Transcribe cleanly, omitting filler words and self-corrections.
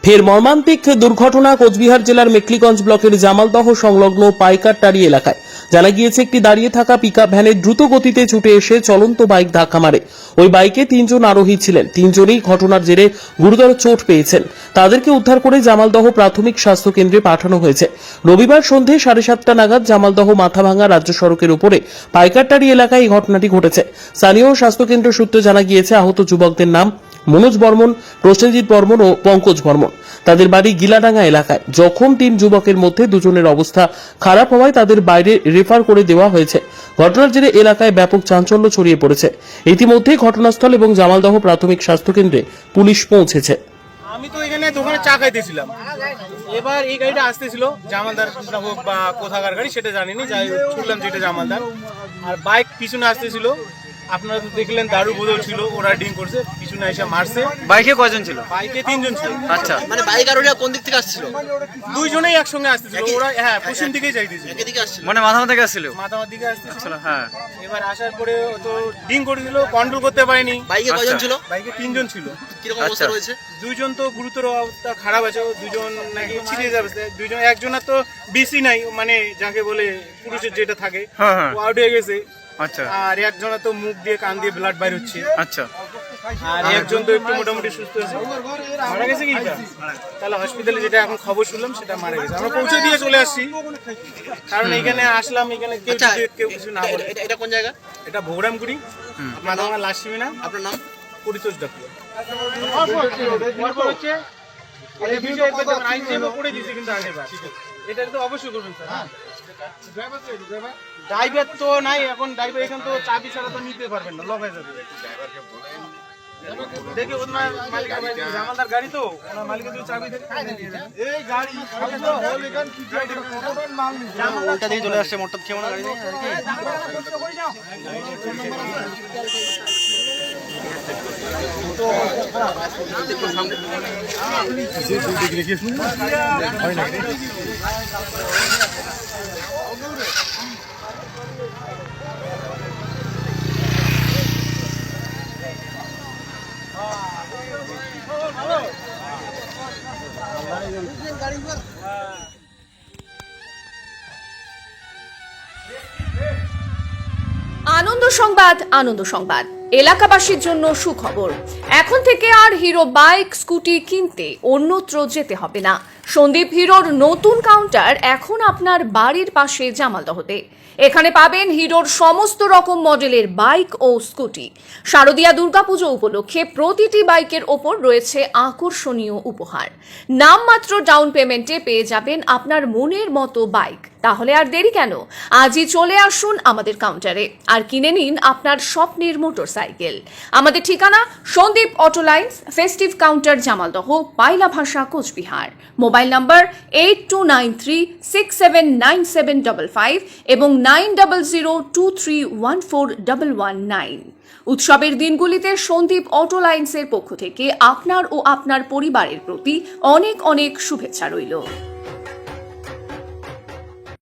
ফের মর্মান্তিক দুর্ঘটনা কোচবিহার জেলার মেখলিগঞ্জ ব্লকের জামালদহ সংলগ্ন পাইকারটারি এলাকায়। জানা গিয়েছে একটি দাঁড়িয়ে থাকা পিকআপ ভ্যানের দ্রুত গতিতে ছুটে এসে চলন্ত বাইক ধাক্কা মারে। ওই বাইকে 3 জন আরোহী ছিলেন। 3 জনেই ঘটনার জেরে গুরুতর চোট পেয়েছেন। তাদেরকে উদ্ধার করে জামালদহ প্রাথমিক স্বাস্থ্য কেন্দ্রে পাঠানো হয়েছে। রবিবার সন্ধে 7:30 নাগাদ জামালদহ মাথাভাঙ্গা রাজ্য সড়কের উপরে পাইকারটারি এলাকায় এই ঘটনাটি ঘটেছে। স্থানীয় স্বাস্থ্য কেন্দ্র সূত্রে জানা গিয়েছে আহত যুবকদের নাম মনোজ বর্মন, প্রসেনজিৎ বর্মন ও পঙ্কজ বর্মন। তাদের বাড়ি গিলাডাঙ্গা এলাকায়। জখম 3 যুবকের মধ্যে 2 জনের অবস্থা খারাপ হওয়ায় তাদের বাইরে রেফার করে দেওয়া হয়েছে। ঘটনার জেরে এলাকায় ব্যাপক চাঞ্চল্য ছড়িয়ে পড়েছে। ইতিমধ্যে ঘটনাস্থল এবং জামালদহ প্রাথমিক স্বাস্থ্য কেন্দ্রে পুলিশ পৌঁছেছে। আমি তো এখানে দোকানে চা খাইতেছিলাম, এবার এই গাড়িটা আসতেছিল, জামালদার হোক বা কোথাকার গাড়ি সেটা জানিনি, যাই শুনলাম যেটা জামালদার। আর বাইক পিছনে আসতেছিল, আপনারা তো দেখলেন দারু বোতল ছিল, ওরা ডিং করছে, পিছনে এসে মারছে। বাইকে কয়জন ছিল? বাইকে 3 জন ছিল। আচ্ছা, মানে বাইক আর ওরা কোন দিক থেকে আসছিল? 2 জনেই একসঙ্গে আসতেছিল, ওরা হ্যাঁ পশ্চিম দিকেই যাইতেছিল, এদিকে আসছিল, মানে মাথা থেকে আসছিল। মাথামার দিকে আসতেছিল। হ্যাঁ, এবার আসার পরে তো ডিং করে দিল, কন্ট্রোল করতে পারেনি। বাইকে কয়জন ছিল? বাইকে 3 জন ছিল। কিরকম অবস্থা রয়েছে? 2 জন তো গুরুতর অবস্থা খারাপ আছে, 2 জন নাকি সিরিয়াস অবস্থা, 2 জন, একজনের তো বিসি নাই, মানে যাকে বলে পুরুষের যেটা থাকে, হ্যাঁ হ্যাঁ, ও আউট হয়ে গেছে। আচ্ছা আর একজনের তো মুখ দিয়ে কান দিয়ে ব্লাড বাইর হচ্ছে। আচ্ছা, আর একজন তো একটু মোটামুটি সুস্থ আছে। মারা গেছে কি? তাহলে হসপিটালে যেটা এখন খবর শুনলাম সেটা মারা গেছে। আমরা পৌঁছে দিয়ে চলে আসছি, কারণ এখানে আসলাম, এখানে কেউ কিছু না বলে। এটা কোন জায়গা? এটা ভোগরামগুড়ি, মাথাভাঙ্গা লাস্টমিনা। আপনার নাম? পরিতোষ ডাক্তার। এটা তো অবশ্যই করবেন স্যার। ড্রাইভার তো নাই এখন, ড্রাইভার এখান তো চাবি ছাড়া তো নিতে পারবেন না, লক হয়ে যাবে। দেখি ওনার মালিক জামালদার গাড়ি, তো ওনার মালিকের যদি চাবি থাকে এই গাড়ি ওটা দিয়ে চলে আসছে, মোটর খেয়ে গাড়ি নিয়ে আনন্দ সংবাদ, আনন্দ সংবাদ। এলাকাবাসীর জন্য সুখবর। এখন থেকে আর হিরো বাইক স্কুটি কিনতে অন্যত্র যেতে হবে না। সন্দীপ হিরোর নতুন কাউন্টার এখন আপনার বাড়ির পাশে জামালদহতে। এখানে পাবেন হিরোর সমস্ত রকম মডেলের বাইক ও স্কুটি। শারদীয়া দুর্গাপুজো উপলক্ষে প্রতিটি বাইকের ওপর রয়েছে আকর্ষণীয় উপহার। নামমাত্র ডাউন পেমেন্টে পেয়ে যাবেন আপনার মনের মতো বাইক। তাহলে আর দেরি কেন? আজই চলে আসুন আমাদের কাউন্টারে আর কিনে নিন আপনার স্বপ্নের মোটরসাইকেল। আমাদের ঠিকানা Sandeep auto lines, festive counter, Jamaldaha, পাইলা ভাষা, কোচবিহার। মোবাইল নাম্বার 8293679755 এবং 9002314119। উৎসবের দিনগুলিতে সন্দীপ অটো লাইন্সের পক্ষ থেকে আপনার ও আপনার পরিবারের প্রতি অনেক অনেক শুভেচ্ছা রইল।